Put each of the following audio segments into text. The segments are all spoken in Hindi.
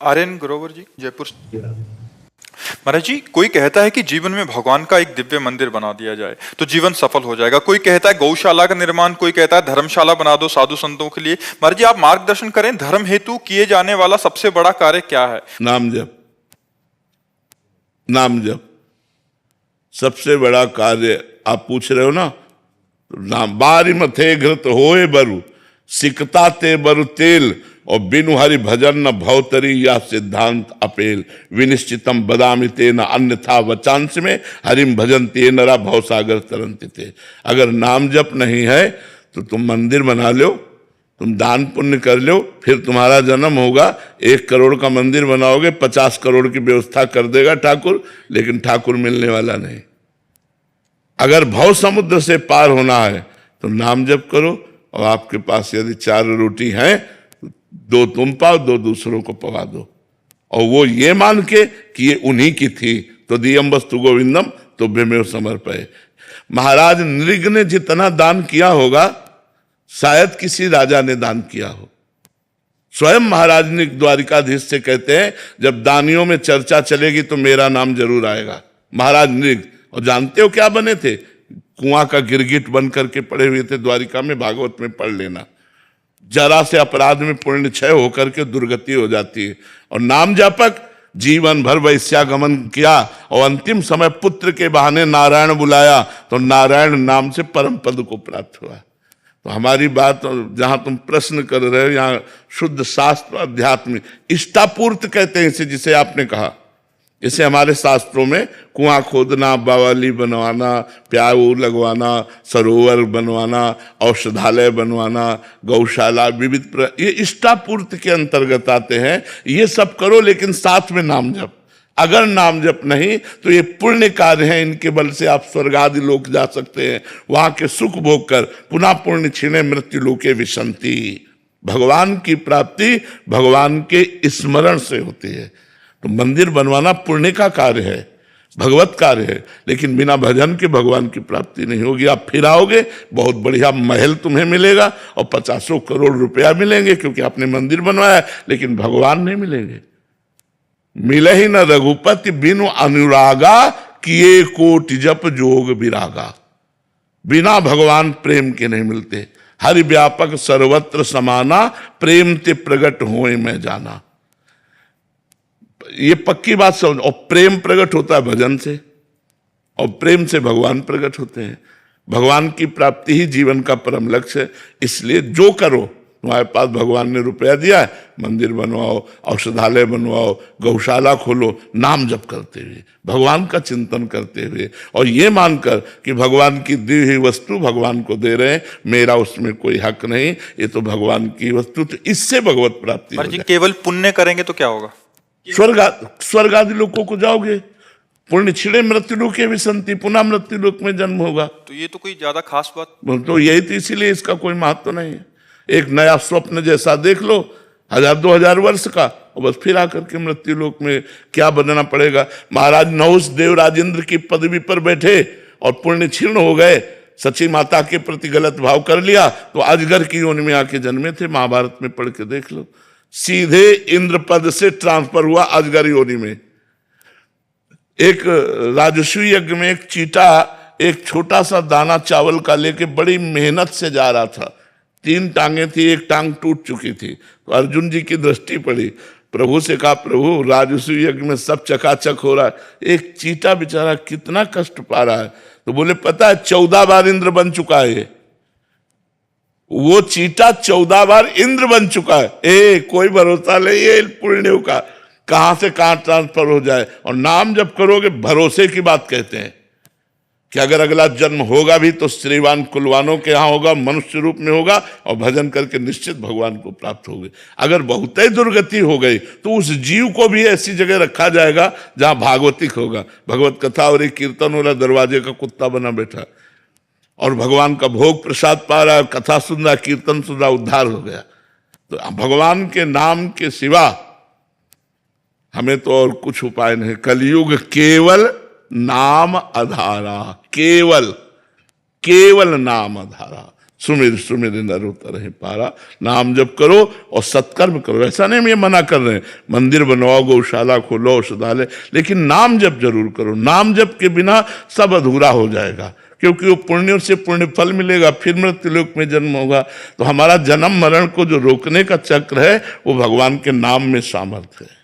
आर्यन ग्रोवर जी, जयपुर। महाराज जी, कोई कहता है कि जीवन में भगवान का एक दिव्य मंदिर बना दिया जाए तो जीवन सफल हो जाएगा। कोई कहता है गौशाला का निर्माण, कोई कहता है धर्मशाला बना दो साधु संतों के लिए। महाराज जी, आप मार्गदर्शन करें, धर्म हेतु किए जाने वाला सबसे बड़ा कार्य क्या है? नाम जप। नाम जप सबसे बड़ा कार्य आप पूछ रहे हो ना। तो नाम बारी मथे घृत होए बरु, सिकता ते बरु तेल, और बिनु हरि भजन न भवतरी या सिद्धांत अपेल। विनिश्चितम बदामि तेन अन्यथा वचांस में, हरिम भजन ते नरा भवसागर तरंत थे। अगर नाम जप नहीं है तो तुम मंदिर बना लो, तुम दान पुण्य कर लो, फिर तुम्हारा जन्म होगा। 1 करोड़ का मंदिर बनाओगे, 50 करोड़ की व्यवस्था कर देगा ठाकुर, लेकिन ठाकुर मिलने वाला नहीं। अगर भव समुद्र से पार होना है तो नाम जप करो, और आपके पास यदि 4 रोटी हैं तो 2 तुम पाओ, 2 दूसरों को पवा दो, और वो ये मान के कि ये उन्हीं की थी। तो दियम वस्तु गोविंदम तो बेमेव समर्पय। महाराज नृग ने जितना दान किया होगा शायद किसी राजा ने दान किया हो। स्वयं महाराज ने द्वारिकाधीश से कहते हैं, जब दानियों में चर्चा चलेगी तो मेरा नाम जरूर आएगा। महाराज नृग, और जानते हो क्या बने थे? कुआं का गिरगिट बन करके पड़े हुए थे द्वारिका में। भागवत में पढ़ लेना। जरा से अपराध में पुण्य क्षय होकर के दुर्गति हो जाती है। और नाम जापक जीवन भर वैश्यागमन किया, और अंतिम समय पुत्र के बहाने नारायण बुलाया, तो नारायण नाम से परम पद को प्राप्त हुआ। तो हमारी बात, जहां तुम प्रश्न कर रहे हो, यहाँ शुद्ध शास्त्र अध्यात्म इष्टापूर्त कहते हैं इसे, जिसे आपने कहा। इसे हमारे शास्त्रों में कुआं खोदना, बावली बनवाना, प्याऊ लगवाना, सरोवर बनवाना, औषधालय बनवाना, गौशाला, विविध ये इष्टापूर्ति के अंतर्गत आते हैं। ये सब करो, लेकिन साथ में नाम जप। अगर नाम जप नहीं तो ये पुण्य कार्य हैं, इनके बल से आप स्वर्ग आदि लोक जा सकते हैं, वहां के सुख भोग कर पुनः पुण्य क्षीणे मृत्यु लोके विशंति। भगवान की प्राप्ति भगवान के स्मरण से होती है। तो मंदिर बनवाना पुण्य का कार्य है, भगवत कार्य है, लेकिन बिना भजन के भगवान की प्राप्ति नहीं होगी। आप फिर आओगे, बहुत बढ़िया महल तुम्हें मिलेगा और 50 करोड़ रुपया मिलेंगे, क्योंकि आपने मंदिर बनवाया, लेकिन भगवान नहीं मिलेंगे। मिले ही न रघुपति बिनु अनुरागा, किए कोटि जप जोग विरागा। बिना भगवान प्रेम के नहीं मिलते। हरि व्यापक सर्वत्र समाना, प्रेम ते प्रगट होए मैं जाना। ये पक्की बात समझ। और प्रेम प्रकट होता है भजन से, और प्रेम से भगवान प्रकट होते हैं। भगवान की प्राप्ति ही जीवन का परम लक्ष्य है। इसलिए जो करो, तुम्हारे पास भगवान ने रुपया दिया है, मंदिर बनवाओ, औषधालय बनवाओ, गौशाला खोलो, नाम जप करते हुए, भगवान का चिंतन करते हुए, और ये मानकर कि भगवान की दी हुई वस्तु भगवान को दे रहे हैं, मेरा उसमें कोई हक नहीं, ये तो भगवान की वस्तु। तो इससे भगवत प्राप्ति हो जाए। केवल पुण्य करेंगे तो क्या होगा? स्वर्ग आदि लोकों को जाओगे। पुण्य छिड़े मृत्यु लोके विसंति, पुनः मृत्यु लोक में जन्म होगा। तो ये तो कोई ज्यादा खास बात तो यही तो, इसीलिए इसका कोई महत्व नहीं है। एक नया स्वप्न जैसा देख लो, 1000-2000 वर्ष का, और बस फिर आकर के मृत्यु लोक में क्या बनना पड़ेगा। महाराज नहुष देव राजेंद्र की पदवी पर बैठे और पुण्य क्षीण हो गए, सची माता के प्रति गलत भाव कर लिया, तो अजगर की योनि में आके जन्मे थे। महाभारत में पढ़ के देख लो। सीधे इंद्र पद से ट्रांसफर हुआ अजगर योनि में। एक राजस्व यज्ञ में एक चीटा एक छोटा सा दाना चावल का लेके बड़ी मेहनत से जा रहा था। 3 टांगे थी, एक टांग टूट चुकी थी। तो अर्जुन जी की दृष्टि पड़ी, प्रभु से कहा, प्रभु राजस्व यज्ञ में सब चकाचक हो रहा है, एक चीटा बेचारा कितना कष्ट पा रहा है। तो बोले, पता है 14 बार इंद्र बन चुका है वो चीटा, 14 बार इंद्र बन चुका है। कोई भरोसा नहीं है पुण्य का, कहां से कहां ट्रांसफर हो जाए। और नाम जब करोगे, भरोसे की बात कहते हैं कि अगर अगला जन्म होगा भी तो श्रीवान कुलवानों के यहां होगा, मनुष्य रूप में होगा, और भजन करके निश्चित भगवान को प्राप्त होगे। अगर बहुत ही दुर्गति हो गई तो उस जीव को भी ऐसी जगह रखा जाएगा जहां भागवतिक होगा, भगवत कथा और एक कीर्तन हो रहा, दरवाजे का कुत्ता बना बैठा, और भगवान का भोग प्रसाद पा रहा है, कथा सुन रहा, कीर्तन सुन रहा, उद्धार हो गया। तो भगवान के नाम के सिवा हमें तो और कुछ उपाय नहीं। कलयुग केवल नाम आधारा, केवल नाम आधारा। सुमिर सुमिर नर उतरहि पारा। नाम जप करो और सत्कर्म करो। ऐसा नहीं हम ये मना कर रहे हैं, मंदिर बनवाओ, गौशाला खोलो, औषधालय, लेकिन नाम जप जरूर करो। नाम जप के बिना सब अधूरा हो जाएगा, क्योंकि वो पुण्यों से पुण्य फल मिलेगा, फिर मृत्युलोक में जन्म होगा। तो हमारा जन्म मरण को जो रोकने का चक्र है वो भगवान के नाम में सामर्थ्य है।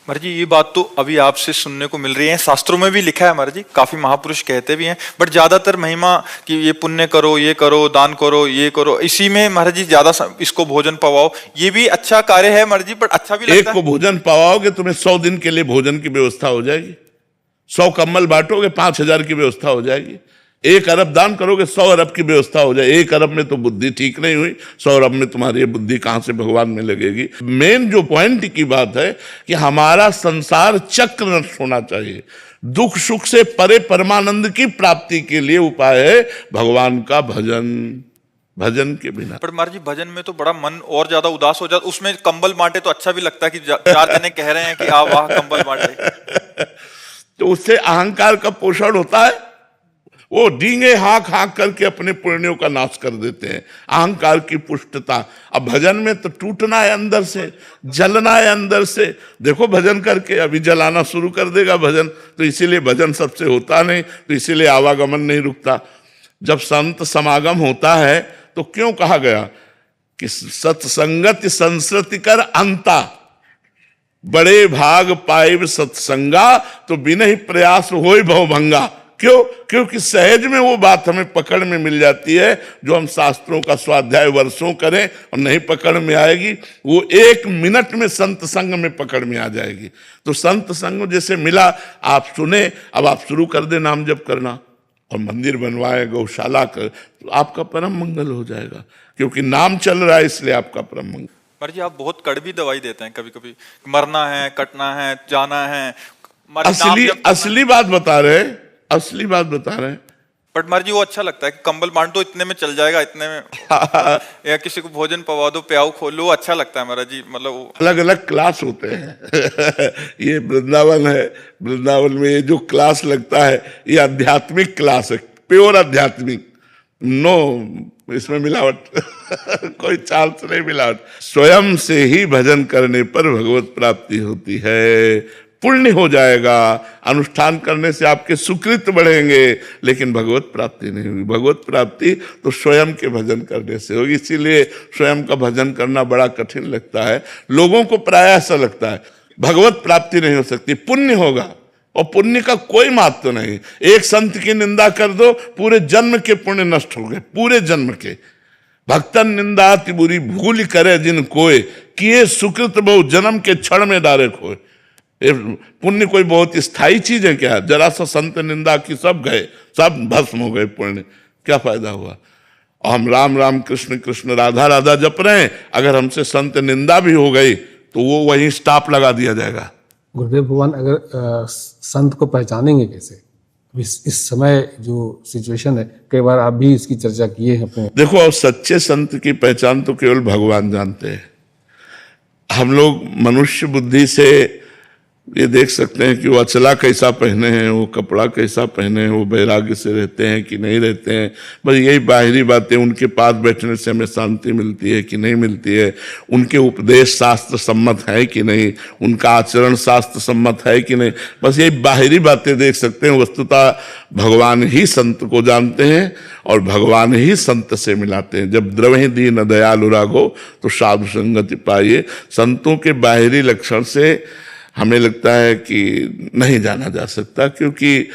महाराज जी, ये बात तो अभी आपसे सुनने को मिल रही है, शास्त्रों में भी लिखा है महाराज जी, काफी महापुरुष कहते भी हैं, बट ज्यादातर महिमा कि ये पुण्य करो, ये करो, दान करो, ये करो, इसी में महाराज जी ज्यादा इसको भोजन पवाओ, ये भी अच्छा कार्य है महाराज जी, बट अच्छा भी लगता एक को भोजन पवाओगे तुम्हें 100 दिन के लिए भोजन की व्यवस्था हो जाएगी। 100 कंबल बांटोगे 5,000 की व्यवस्था हो जाएगी। 1 अरब दान करोगे 100 अरब की व्यवस्था हो जाए। 1 अरब में तो बुद्धि ठीक नहीं हुई, 100 अरब में तुम्हारी बुद्धि कहां से भगवान में लगेगी। मेन जो पॉइंट की बात है कि हमारा संसार चक्र नष्ट होना चाहिए। दुख सुख से परे परमानंद की प्राप्ति के लिए उपाय है भगवान का भजन। भजन के बिना पर महाराज जी भजन में तो बड़ा मन और ज्यादा उदास हो जाता, उसमें कंबल बांटे तो अच्छा भी लगता है कि 4 जने कह रहे हैं कि आ वाह कंबल बांटे। तो उससे अहंकार का पोषण होता है। वो डींगे हाँक हाँक करके अपने पुण्यों का नाश कर देते हैं, अहंकार की पुष्टता। अब भजन में तो टूटना है अंदर से, जलना है अंदर से। देखो भजन करके अभी जलाना शुरू कर देगा भजन, तो इसीलिए भजन सबसे होता नहीं, तो इसीलिए आवागमन नहीं रुकता। जब संत समागम होता है तो क्यों कहा गया कि सत्संगति संस्कृति कर अंता, बड़े भाग पाइब सत्संगा, तो बिना ही प्रयास होय भवभंगा। क्यों? क्योंकि सहज में वो बात हमें पकड़ में मिल जाती है जो हम शास्त्रों का स्वाध्याय वर्षों करें और नहीं पकड़ में आएगी, वो 1 मिनट में संत संग में पकड़ में आ जाएगी। तो संत संग जैसे मिला, आप सुने, अब आप शुरू कर दे नाम जप करना और मंदिर बनवाए, गौशाला कर, तो आपका परम मंगल हो जाएगा, क्योंकि नाम चल रहा है इसलिए आपका परम मंगल। महाराज जी आप बहुत कड़वी दवाई देते हैं कभी कभी, मरना है, कटना है, जाना है, असली बात बता रहे, असली बात बता रहे हैं। बट महाराज जी वो अच्छा लगता है कि कंबल बांट दो इतने में चल जाएगा, इतने में या किसी को भोजन पवा दो, प्याऊ खोलो, अच्छा लगता है महाराज जी। मतलब अलग अलग क्लास होते हैं। ये वृंदावन है, वृंदावन में ये जो क्लास लगता है ये आध्यात्मिक क्लास है, प्योर आध्यात्मिक, नो इसमें मिलावट कोई चांस नहीं मिलावट। स्वयं से ही भजन करने पर भगवत प्राप्ति होती है, पुण्य हो जाएगा, अनुष्ठान करने से आपके सुकृत बढ़ेंगे, लेकिन भगवत प्राप्ति नहीं होगी। भगवत प्राप्ति तो स्वयं के भजन करने से होगी। इसीलिए स्वयं का भजन करना बड़ा कठिन लगता है लोगों को, प्राय ऐसा लगता है भगवत प्राप्ति नहीं हो सकती, पुण्य होगा, और पुण्य का कोई महत्व नहीं। एक संत की निंदा कर दो, पूरे जन्म के पुण्य नष्ट हो गए, पूरे जन्म के। भक्तन निंदा अति बुरी भूल करे जिन कोय, किए सुकृत बहु जन्म के क्षण में डारे खोए। पुण्य कोई बहुत स्थायी चीज है क्या? जरा सा संत निंदा की सब गए, सब भस्म हो गए पुण्य, क्या फायदा हुआ? और हम राम राम कृष्ण कृष्ण राधा राधा जप रहे हैं, अगर हमसे संत निंदा भी हो गई तो वो वहीं स्टॉप लगा दिया जाएगा। गुरुदेव भगवान अगर संत को पहचानेंगे कैसे? इस समय जो सिचुएशन है, कई बार आप भी इसकी चर्चा किए हैं अपने। देखो, अब सच्चे संत की पहचान तो केवल भगवान जानते हैं। हम लोग मनुष्य बुद्धि से ये देख सकते हैं कि वो अचला कैसा पहने हैं, वो कपड़ा कैसा पहने हैं, वो वैराग्य से रहते हैं कि नहीं रहते हैं, बस यही बाहरी बातें। उनके पास बैठने से हमें शांति मिलती है कि नहीं मिलती है, उनके उपदेश शास्त्र सम्मत है कि नहीं, उनका आचरण शास्त्र सम्मत है कि नहीं, बस यही बाहरी बातें देख सकते हैं। वस्तुतः भगवान ही संत को जानते हैं और भगवान ही संत से मिलाते हैं। जब द्रवहि दीन दयालु राघो तो साधु संगति पाइए। संतों के बाहरी लक्षण से हमें लगता है कि नहीं जाना जा सकता, क्योंकि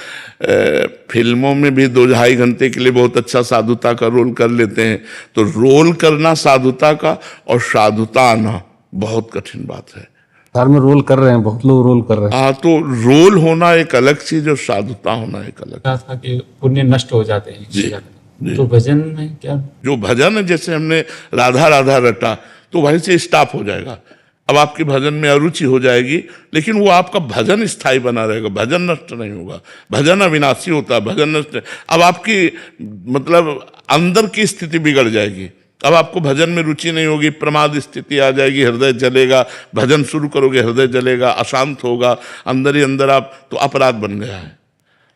फिल्मों में भी 2-2.5 घंटे के लिए बहुत अच्छा साधुता का रोल कर लेते हैं। तो रोल करना साधुता का और साधुता आना बहुत कठिन बात है। घर में रोल कर रहे हैं, बहुत लोग रोल कर रहे हैं। हाँ, तो रोल होना एक अलग चीज और साधुता होना एक अलग। था कि पुण्य नष्ट हो जाते हैं जी, जी। तो भजन में क्या, जो भजन है, जैसे हमने राधा राधा रटा तो वहीं से स्टॉप हो जाएगा। अब आपकी भजन में अरुचि हो जाएगी, लेकिन वो आपका भजन स्थायी बना रहेगा, भजन नष्ट नहीं होगा। भजन अविनाशी होता है, भजन नष्ट। अब आपकी मतलब अंदर की स्थिति बिगड़ जाएगी, अब आपको भजन में रुचि नहीं होगी, प्रमाद स्थिति आ जाएगी, हृदय जलेगा। भजन शुरू करोगे हृदय जलेगा, अशांत होगा, अंदर ही अंदर आप, तो अपराध बन गया है।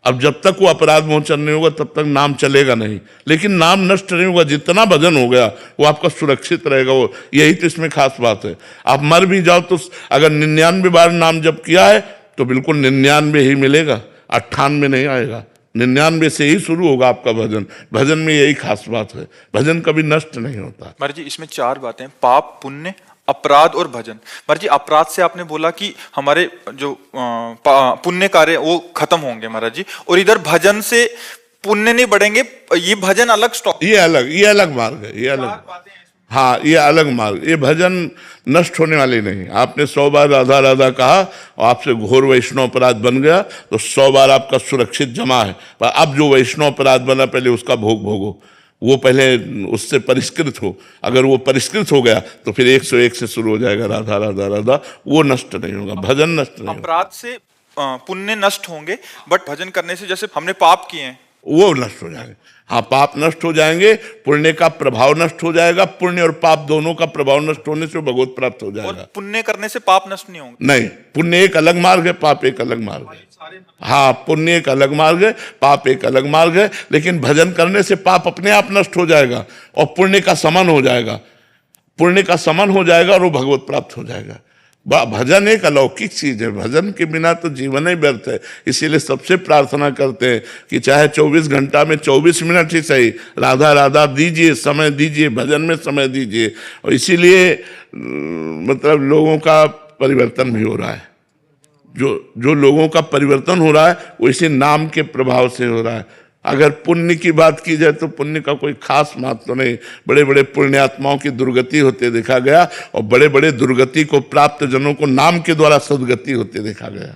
अब जब तक वो अपराध मोचन नहीं होगा तब तक नाम चलेगा नहीं, लेकिन नाम नष्ट नहीं होगा। जितना भजन हो गया वो आपका सुरक्षित रहेगा। वो यही तो इसमें खास बात है। आप मर भी जाओ तो अगर 99 बार नाम जप किया है तो बिल्कुल 99 ही मिलेगा, 98 नहीं आएगा। 99 से ही शुरू होगा आपका भजन। भजन में यही खास बात है, भजन कभी नष्ट नहीं होता। महाराज जी इसमें 4 बातें, पाप, पुण्य, अपराध और भजन। महाराज जी अपराध से आपने बोला कि हमारे जो पुण्य कार्य वो खत्म होंगे महाराज जी, और इधर भजन से पुण्य नहीं बढ़ेंगे, ये भजन अलग स्टॉप, ये अलग मार्ग है, ये अलग, हाँ ये अलग मार्ग। ये भजन नष्ट होने वाली नहीं। आपने 100 बार राधा राधा कहा और आपसे घोर वैष्णव अपराध बन गया तो 100 बार आपका सुरक्षित जमा है। पर अब जो वैष्णव अपराध बना पहले उसका भोग भोगो, वो पहले उससे परिष्कृत हो। अगर वो परिष्कृत हो गया तो फिर 101 से शुरू हो जाएगा राधा राधा राधा, वो नष्ट नहीं होगा, भजन नष्ट नहीं होगा। अपराध से पुण्य नष्ट होंगे, बट भजन करने से जैसे हमने पाप किए हैं वो नष्ट हो जाएंगे। हाँ पाप नष्ट हो जाएंगे, पुण्य का प्रभाव नष्ट हो जाएगा। पुण्य और पाप दोनों का प्रभाव नष्ट होने से भगवत प्राप्त हो जाएगा। और पुण्य करने से पाप नष्ट नहीं होंगे। नहीं, पुण्य एक अलग मार्ग है, पाप एक अलग मार्ग है। हाँ पुण्य एक अलग मार्ग है, पाप एक अलग मार्ग है। लेकिन भजन करने से पाप अपने आप नष्ट हो जाएगा और पुण्य का समन हो जाएगा। पुण्य का समन हो जाएगा और वो भगवत प्राप्त हो जाएगा। भजन एक अलौकिक चीज है, भजन के बिना तो जीवन ही व्यर्थ है। इसीलिए सबसे प्रार्थना करते हैं कि चाहे 24 घंटा में 24 मिनट ही सही राधा राधा दीजिए, समय दीजिए, भजन में समय दीजिए। और इसीलिए मतलब लोगों का परिवर्तन भी हो रहा है। जो लोगों का परिवर्तन हो रहा है वो इसी नाम के प्रभाव से हो रहा है। अगर पुण्य की बात की जाए तो पुण्य का कोई खास महत्व नहीं। बड़े बड़े पुण्यात्माओं की दुर्गति होते देखा गया और बड़े बड़े दुर्गति को प्राप्त जनों को नाम के द्वारा सदगति होते देखा गया।